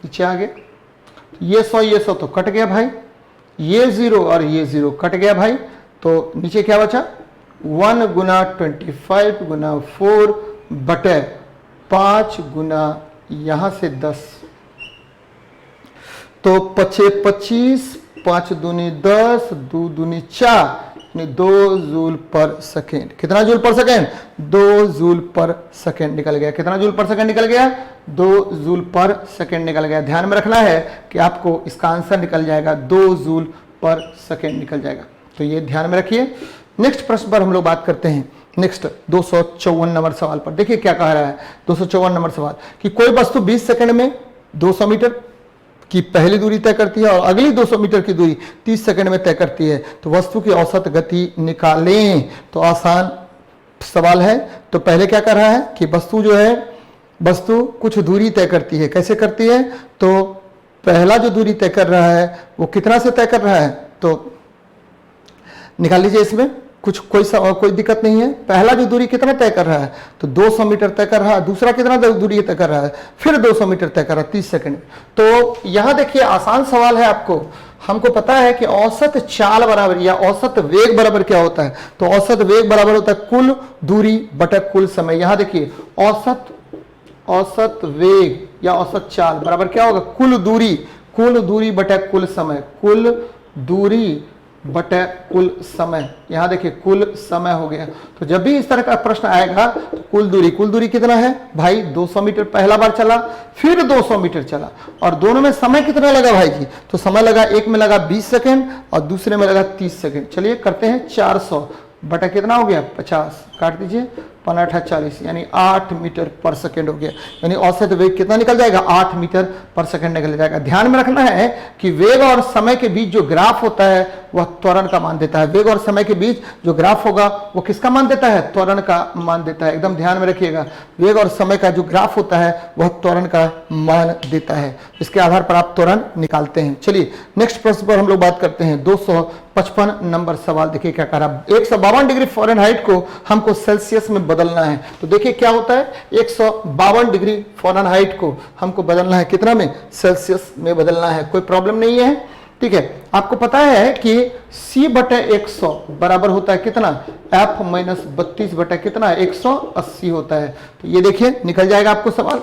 पीछे आ गए, ये 100 तो कट गया भाई, ये 0 और ये 0 कट गया भाई, तो नीचे क्या बचा 1 गुना 25 गुना 4 बटे 5 गुना यहां से 10, तो 5 25, 5 दूनी 10, 2 दूनी 4, 2 जूल पर सेकेंड, कितना जूल पर सेकेंड, 2 जूल पर सेकेंड निकल गया, कितना जूल पर सेकेंड निकल गया, 2 जूल पर सेकेंड निकल गया। ध्यान में रखना है कि आपको इसका आंसर निकल जाएगा 2 जूल पर सेकेंड निकल जाएगा, तो ये ध्यान में रखिए। नेक्स्ट प्रश्न पर हम लोग बात करते हैं, नेक्स्ट 254 नंबर सवाल पर, देखिए क्या कह रहा है 254 नंबर सवाल, कि कोई वस्तु 20 सेकंड में 200 मीटर की पहली दूरी तय करती है और अगली 200 मीटर की दूरी 30 सेकंड में तय करती है, तो वस्तु की औसत गति निकालें। तो आसान सवाल है, तो पहले क्या कर रहा है कि वस्तु जो है, वस्तु कुछ दूरी तय करती है, कैसे करती है, तो पहला जो दूरी तय कर रहा है वो कितना से तय कर रहा है, तो निकाल लीजिए, इसमें कुछ कोई दिक्कत नहीं है। पहला जो दूरी कितना तय कर रहा है, तो 200 मीटर तय कर रहा है, दूसरा कितना दूरी तय कर रहा है, फिर 200 मीटर तय कर रहा है 30 सेकंड। तो यहां देखिए आसान सवाल है, आपको हमको पता है कि औसत चाल बराबर या औसत वेग बराबर क्या होता है, तो औसत वेग बराबर होता है कुल दूरी बटा कुल समय। यहां देखिए औसत वेग या औसत चाल बराबर क्या होगा, कुल दूरी बटा कुल समय, कुल दूरी बटे कुल समय। यहां देखिए कुल समय हो गया, तो जब भी इस तरह का प्रश्न आएगा तो कुल दूरी कितना है भाई, 200 मीटर पहला बार चला, फिर 200 मीटर चला, और दोनों में समय कितना लगा भाई जी, तो समय लगा, एक में लगा 20 सेकंड और दूसरे में लगा 30 सेकंड। चलिए करते हैं 400 बटा कितना हो गया 50, काट दीजिए, 5 40, यानी 8 मीटर पर सेकंड हो गया, यानी औसत वेग कितना निकल जाएगा 8 मीटर पर सेकंड निकल जाएगा। ध्यान में रखना है कि वेग और समय के बीच जो ग्राफ होता है वह त्वरण का मान देता है, वेग और समय के बीच जो ग्राफ होगा वो किसका मान देता है, त्वरण का मान देता है। एकदम ध्यान में रखिएगा, वेग और समय का जो ग्राफ होता है वह त्वरण का मान देता है, इसके आधार पर आप त्वरण निकालते हैं। चलिए नेक्स्ट प्रश्न पर हम लोग बात करते हैं, 255 नंबर सवाल। देखिए क्या कह रहा है, 152 डिग्री फ़ारेनहाइट को हमको सेल्सियस में बदलना है, तो देखिए क्या होता है, 152 डिग्री फ़ारेनहाइट को हमको बदलना है, कितना में, सेल्सियस में बदलना है, कोई प्रॉब्लम नहीं है, ठीक है। आपको पता है कि C बटे 100 बराबर होता है कितना, F माइनस 32 बटे कितना 180 होता है। तो ये देखिए निकल जाएगा आपको सवाल,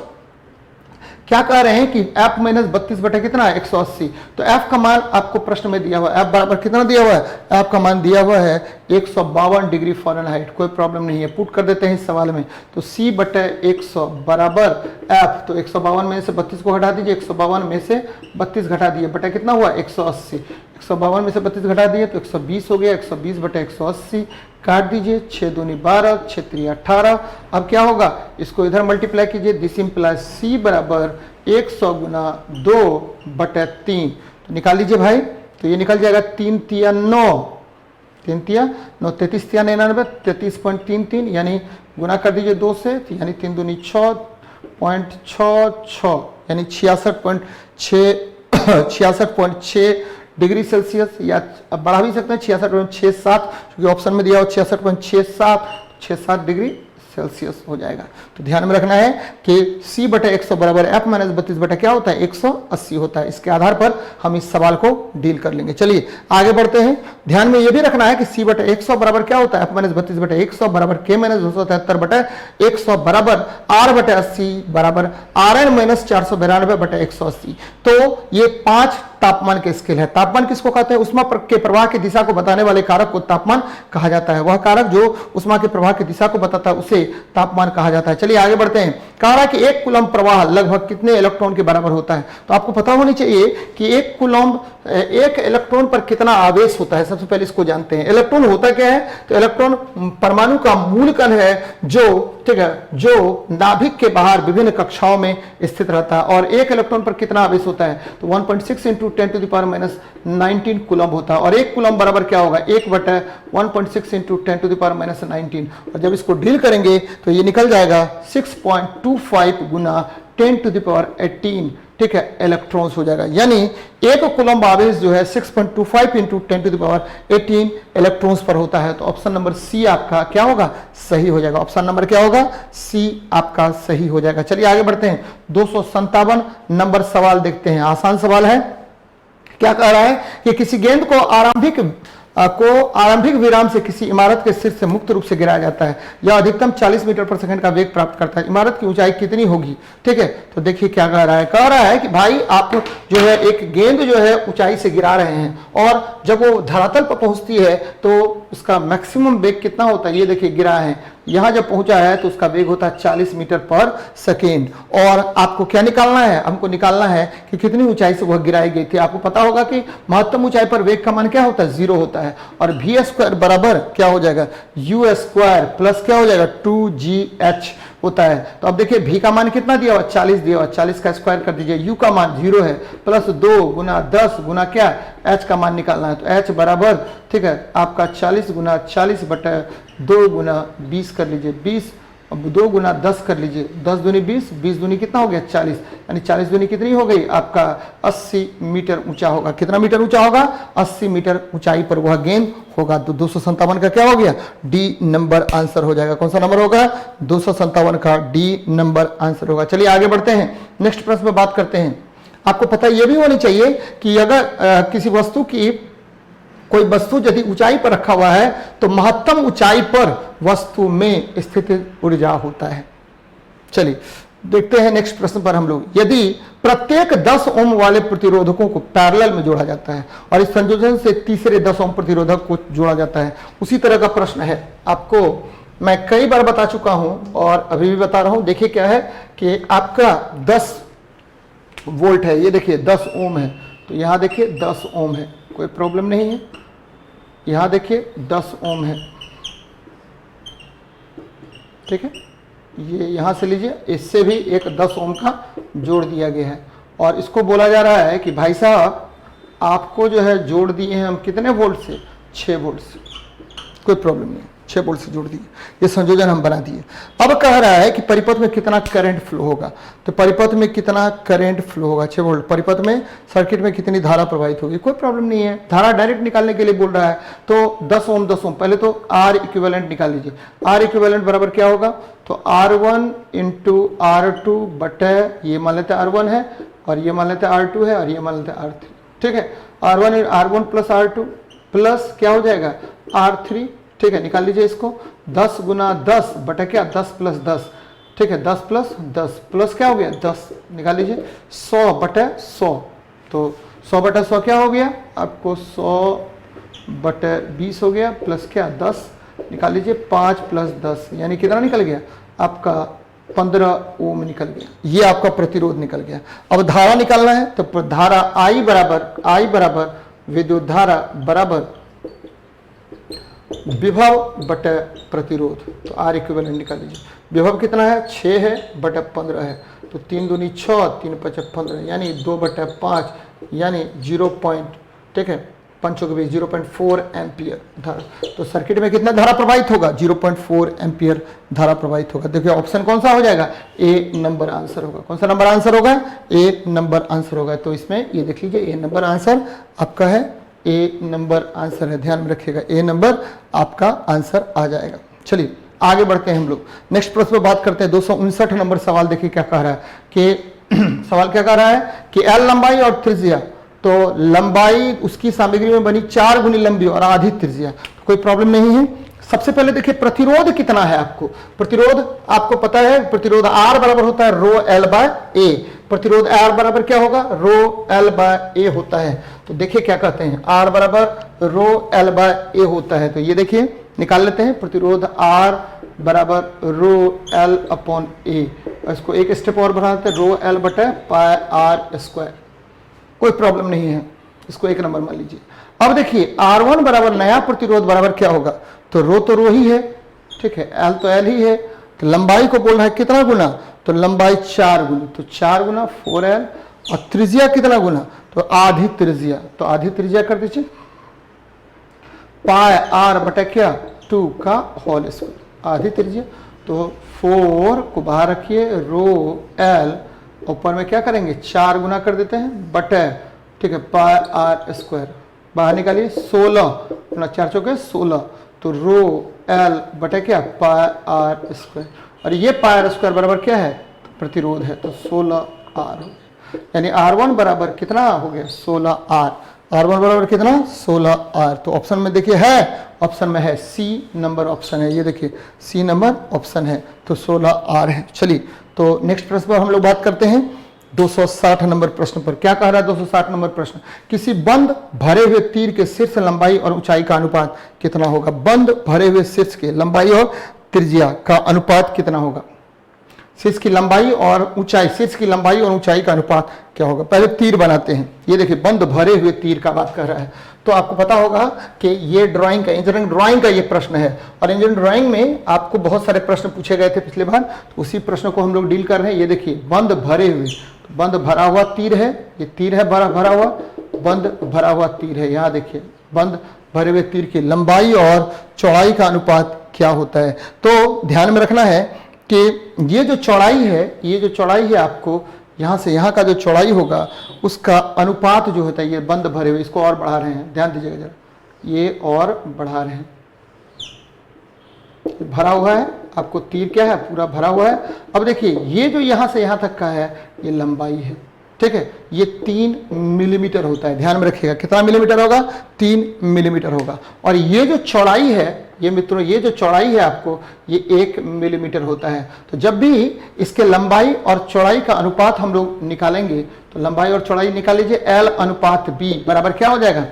क्या कह रहे हैं कि F माइनस 32 बटे कितना 180, तो F का मान आपको प्रश्न में दिया हुआ है, F बराबर कितना दिया हुआ है, F का मान दिया हुआ है 152 डिग्री फ़ारेनहाइट, कोई प्रॉब्लम नहीं है, पुट कर देते हैं इस सवाल में। तो C बटे 100 बराबर F, तो 152 में से 32 को हटा दीजिए, 152 में से 32 घटा दिए, बटा कितना हुआ 180, 152 में से 32 घटा दिए तो 120 हो गया, 120 बटे 180, काट दीजिए, 6 दूनी 12, 6 3 18। अब क्या होगा, इसको इधर मल्टीप्लाई कीजिए, दिस इंप्लाइज C बराबर 100 गुना 2 बटे 3, तो निकाल लीजिए भाई, तो ये निकल जाएगा 3 तिया 9, 3 तिया 9, 33 तिया 99, 33.33, यानी गुना कर दीजिए 2 से, यानी 3 दूनी 6.66, यानी 66.6 डिग्री सेल्सियस, या बढ़ा भी सकते हैं 66.67, क्योंकि ऑप्शन में दिया हो 66.67 डिग्री सेल्सियस हो जाएगा। तो ध्यान में रखना है कि C बटे 100 बराबर F माइनस 32 बटे क्या होता है 180 होता है, इसके आधार पर हम इस सवाल को डील कर लेंगे। चलिए आगे बढ़ते हैं, ध्यान में यह भी रखना है कि C बटे 100 बराबर क्या होता है F माइनस 32 बटे 100 बराबर K माइनस 273 बटे 100 बराबर R बटे 80 बराबर RN माइनस 492 बटे 180। तो ये 5 तापमान के स्केल है। तापमान किसको कहते हैं? ऊष्मा के प्रवाह की दिशा को बताने वाले कारक को तापमान कहा जाता है। वह कारक जो ऊष्मा के प्रवाह की दिशा को बताता है उसे तापमान कहा जाता है। चलिए आगे बढ़ते हैं। कहा रहा है कि 1 कूलम्ब प्रवाह लगभग कितने इलेक्ट्रॉन के बराबर होता है? तो आपको पता होनी चाहिए कि 1 कूलम्ब 1 इलेक्ट्रॉन पर कितना आवेश होता है। सबसे पहले इसको जानते हैं। इलेक्ट्रॉन होता क्या है? तो इलेक्ट्रॉन परमाणु का मूल कण है जो, ठीक है, जो नाभिक के बाहर विभिन्न कक्षाओं में स्थित रहता है। और 1 इलेक्ट्रॉन पर कितना आवेश होता है? तो 1.6 इंटू 10⁻⁻19 कूलम्ब होता है। और 1 कूलम्ब बराबर क्या होगा? 1/1.6 इंटू 10⁻⁻19। और जब इसको डील करेंगे तो ये निकल जाएगा 6.25 गुना 10⁻18, ठीक है, इलेक्ट्रॉन्स हो जाएगा। यानी 1 कूलम्ब आवेश जो है 6.25 इंटू 10⁻18 इलेक्ट्रॉन्स पर होता है। तो ऑप्शन नंबर सी आपका क्या होगा? सही हो जाएगा। ऑप्शन नंबर क्या होगा? सी आपका सही हो जाएगा। चलिए आगे बढ़ते हैं। 257 नंबर सवाल देखते हैं। आसान सवाल है। क्या कह रहा है कि किसी गेंद को आरंभिक विराम से किसी इमारत के सिर से मुक्त रूप से गिराया जाता है। यह अधिकतम 40 मीटर पर सेकंड का वेग प्राप्त करता है। इमारत की ऊंचाई कितनी होगी? ठीक है, तो देखिए क्या कह रहा है। कह रहा है कि भाई आप जो है एक गेंद जो है ऊंचाई से गिरा रहे हैं और जब वो धरातल पर पहुंचती है तो उसका मैक्सिमम वेग कितना होता है? ये देखिए गिरा है, यहां जब पहुंचा है तो उसका वेग होता है 40 मीटर पर सेकेंड। और आपको क्या निकालना है? हमको निकालना है कि कितनी ऊंचाई से वह गिराई गई थी। आपको पता होगा कि महत्तम ऊंचाई पर वेग का मान क्या होता है? 0 होता है। और v स्क्वायर बराबर क्या हो जाएगा? u स्क्वायर प्लस क्या हो जाएगा? 2gh होता है। तो अब देखिए v का मान कितना दिया हुआ? 40 दिया हुआ। 40 का स्क्वायर कर दीजिए। u का मान 0 है, प्लस 2 गुना 10 गुना क्या? h का मान निकालना है। तो h बराबर, ठीक है, आपका 40 गुना 40 बटा 2 गुना 20 कर लीजिए। 20 अब 2 गुना 10 कर लीजिए। 10 दूनी 20, 20 दूनी कितना हो गया? 40। यानी 40 दूनी कितनी हो गई? आपका 80 मीटर ऊंचा होगा। कितना मीटर ऊंचा होगा? 80 मीटर ऊंचाई पर वह गेंद होगा। तो 257 का क्या हो गया? डी नंबर आंसर हो जाएगा। कौन सा नंबर होगा? 257 का डी नंबर आंसर होगा। चलिए आगे बढ़ते हैं। नेक्स्ट प्रश्न में बात करते हैं। आपको पता यह भी होनी चाहिए कि अगर किसी वस्तु की कोई वस्तु यदि ऊंचाई पर रखा हुआ है तो महत्तम ऊंचाई पर वस्तु में स्थित ऊर्जा होता है। चलिए देखते हैं नेक्स्ट प्रश्न पर हम लोग। यदि प्रत्येक 10 ओम वाले प्रतिरोधकों को पैरेलल में जोड़ा जाता है और इस संयोजन से तीसरे 10 ओम प्रतिरोधक को जोड़ा जाता है, उसी तरह का प्रश्न है। आपको मैं कई बार बता चुका हूं और अभी भी बता रहा हूं। देखिए क्या है कि आपका 10 वोल्ट है, ये देखिए 10 ओम है, तो यहां देखिए 10 ओम है, कोई प्रॉब्लम नहीं है। यहां देखिए 10 ओम है, ठीक है, ये यहां से लीजिए, इससे भी एक 10 ओम का जोड़ दिया गया है और इसको बोला जा रहा है कि भाई साहब आपको जो है जोड़ दिए हैं हम कितने वोल्ट से? 6 वोल्ट से। कोई प्रॉब्लम नहीं, 6 वोल्ट से जोड़ दिए, ये संयोजन हम बना दिए। अब कह रहा है कि परिपथ में कितना करंट फ्लो होगा। तो परिपथ में कितना करंट फ्लो होगा? 6 वोल्ट। परिपथ में सर्किट में कितनी धारा प्रवाहित होगी? कोई प्रॉब्लम नहीं है, धारा डायरेक्ट निकालने के लिए बोल रहा है। तो 10 ओम 10 ओम, पहले तो R इक्विवेलेंट निकाल लीजिए। R इक्विवेलेंट बराबर क्या होगा? तो R1 इंटू R2 बटे, ये मान लेते हैं R1 है और ये मान लेते हैं R2 है और ये मान लेते हैं R3, ठीक है। R1 प्लस R2 प्लस क्या हो जाएगा? R3, ठीक है, निकाल लीजिए इसको। 10 गुना 10 बटा क्या? 10 प्लस 10, ठीक है, 10 प्लस 10 प्लस क्या हो गया? 10, निकाल लीजिए। 100 बटा 100, तो 100 बटा 100 क्या हो गया आपको? 100 बटा 20 हो गया, प्लस क्या? 10, निकाल लीजिए। 5 प्लस 10 यानी कितना निकल गया आपका? 15 ओम निकल गया। ये आपका प्रतिरोध निकल गया। अब धारा निकालना है, तो धारा I बराबर विद्युत धारा बराबर विभव बटे प्रतिरोध। तो R इक्विवेलेंट निकाल लीजिए। विभव कितना है? 6 है बटे 15 है, तो 3 दूनी 6, 3 5 15, यानी 2 बटे 5, यानी 0. ठीक है, 0.4 एम्पियर धारा। तो सर्किट में कितना धारा प्रवाहित होगा? 0.4 एम्पियर धारा प्रवाहित होगा। देखिए ऑप्शन कौन सा हो जाएगा? ए नंबर आंसर होगा। कौन सा नंबर आंसर होगा? ए नंबर आंसर होगा। तो इसमें ये देख लीजिए, ए नंबर आंसर आपका है, ए नंबर आंसर है, ध्यान में रखिएगा, ए नंबर आपका आंसर आ जाएगा। चलिए आगे बढ़ते हैं हम लोग। नेक्स्ट प्रश्न पे बात करते हैं। 259 नंबर सवाल देखिए क्या कह रहा है कि सवाल क्या कह रहा है कि एल लंबाई और त्रिज्या, तो लंबाई उसकी सामग्री में बनी 4 गुनी लंबी और आधी त्रिज्या, तो कोई प्रॉब्लम नहीं है। सबसे पहले देखिए प्रतिरोध कितना है आपको, प्रतिरोध आपको पता है, प्रतिरोध R बराबर होता है रो L बाय ए। प्रतिरोध R बराबर क्या होगा, रो L बाय ए होता है। तो देखिए क्या कहते हैं, R बराबर रो L बाय ए होता है। तो ये देखिए निकाल लेते हैं, प्रतिरोध R बराबर रो L अपॉन ए। इसको एक स्टेप और बढ़ाते हैं, रो L बटे पाई R स्क्वायर। कोई प्रॉब्लम नहीं है, इसको एक नंबर मान लीजिए। अब देखिए R1 बराबर नया प्रतिरोध बराबर क्या होगा, तो रो ही है, ठीक है, L तो L ही है। तो लंबाई को बोल रहा है कितना गुना, तो लंबाई 4 गुना, तो 4 गुना 4L। और त्रिज्या कितना गुना, तो आधी त्रिज्या, तो आधी त्रिज्या कर दीजिए पाई R बटा क्या 2 का होल स्क्वायर, आधी त्रिज्या। तो 4 को बाहर रखिए, रो L ऊपर में क्या करेंगे 4 गुना कर देते हैं बटे, ठीक है, पाई R स्क्वायर बाहर निकालिए, 16 गुना 4 चौके 16, तो रो L बटे क्या पाई R स्क्वायर। और ये पाई R स्क्वायर बराबर क्या है, प्रतिरोध है, तो 16R हो, यानी R1 बराबर कितना हो गया 16R। R1 बराबर कितना 16R। तो ऑप्शन में देखिए है, ऑप्शन में है सी नंबर ऑप्शन है, ये देखिए सी नंबर ऑप्शन है, तो 16R है। चलिए तो नेक्स्ट प्रश्न पर हम लोग बात करते हैं 260 नंबर प्रश्न पर। क्या कह रहा है 260 नंबर प्रश्न, किसी बंद भरे हुए तीर के शीर्ष लंबाई और ऊंचाई का अनुपात कितना होगा। बंद भरे हुए शीर्ष के लंबाई और त्रिज्या का अनुपात कितना होगा, शीर्ष की लंबाई और ऊंचाई, शीर्ष की लंबाई और ऊंचाई का अनुपात क्या होगा। पहले तीर बनाते हैं, ये देखिए बंद भरे हुए तीर का बात कर रहा है। तो आपको पता होगा कि ये ड्राइंग का, इंजीनियरिंग ड्राइंग का ये प्रश्न है, और इंजीनियरिंग ड्राइंग में आपको बहुत सारे प्रश्न पूछे गए थे पिछले बार, तो उसी प्रश्न को हम लोग डील कर रहे हैं। ये देखिए बंद भरे हुए, तो बंद भरा हुआ तीर है, ये तीर है भरा हुआ, बंद भरा हुआ तीर है। यहाँ देखिए बंद भरे हुए तीर की लंबाई और चौड़ाई का अनुपात क्या होता है। तो ध्यान में रखना है कि ये जो चौड़ाई है, ये जो चौड़ाई है आपको यहाँ से यहाँ का जो चौड़ाई होगा उसका अनुपात जो होता है, ये बंद भरे हुए, इसको और बढ़ा रहे हैं, ध्यान दीजिएगा जरा, ये और बढ़ा रहे हैं, भरा हुआ है, आपको तीर क्या है पूरा भरा हुआ है। अब देखिए ये जो यहाँ से यहाँ तक का है ये लंबाई है, ठीक है, ये 3 मिलीमीटर होता है, ध्यान में रखिएगा कितना मिलीमीटर होगा, 3 मिलीमीटर होगा। और ये जो चौड़ाई है, ये मित्रों ये जो चौड़ाई है आपको ये 1 मिलीमीटर होता है। तो जब भी इसके लंबाई और चौड़ाई का अनुपात हम लोग निकालेंगे, तो लंबाई और चौड़ाई निकाल लीजिए, L अनुपात B बराबर क्या हो जाएगा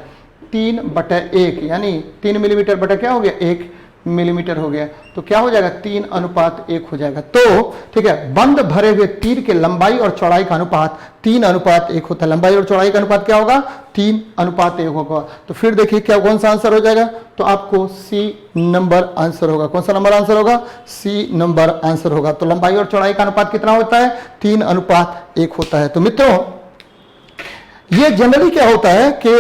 3/1, यानी 3 मिलीमीटर बटा क्या हो गया 1 मिलीमीटर हो गया, तो क्या हो जाएगा 3:1 हो जाएगा। तो ठीक है, बंद भरे हुए तीर के लंबाई और चौड़ाई का अनुपात 3:1 होता है। लंबाई और चौड़ाई का अनुपात क्या होगा 3:1 होगा। तो फिर देखिए क्या कौन सा आंसर हो जाएगा, तो आपको सी नंबर आंसर होगा। कौन सा नंबर आंसर होगा, सी नंबर आंसर होगा। तो लंबाई और चौड़ाई का अनुपात कितना होता है 3:1 होता है। तो मित्रों ये जनरली क्या होता है कि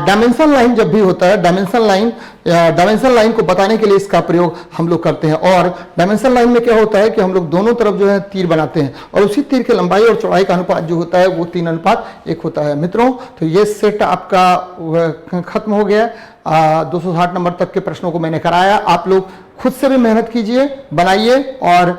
डायमेंशन लाइन जब भी होता है, डायमेंशन लाइन को बताने के लिए इसका प्रयोग हम लोग करते हैं। और डायमेंशन लाइन में क्या होता है कि हम लोग दोनों तरफ जो है तीर बनाते हैं, और उसी तीर के लंबाई और चौड़ाई का अनुपात जो होता है वो 3:1 होता है। मित्रों तो ये सेट आपका खत्म हो गया। 260 नंबर तक के प्रश्नों को मैंने कराया। आप लोग खुद से भी मेहनत कीजिए, बनाइए और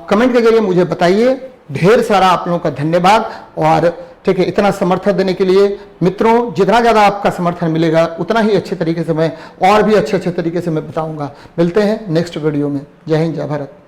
कमेंट के जरिए मुझे बताइए। ढेर सारा आप लोगों का धन्यवाद। और ठीक है, इतना समर्थन देने के लिए मित्रों, जितना ज़्यादा आपका समर्थन मिलेगा उतना ही अच्छे तरीके से मैं और भी अच्छे तरीके से मैं बताऊंगा। मिलते हैं नेक्स्ट वीडियो में। जय हिंद, जय भारत।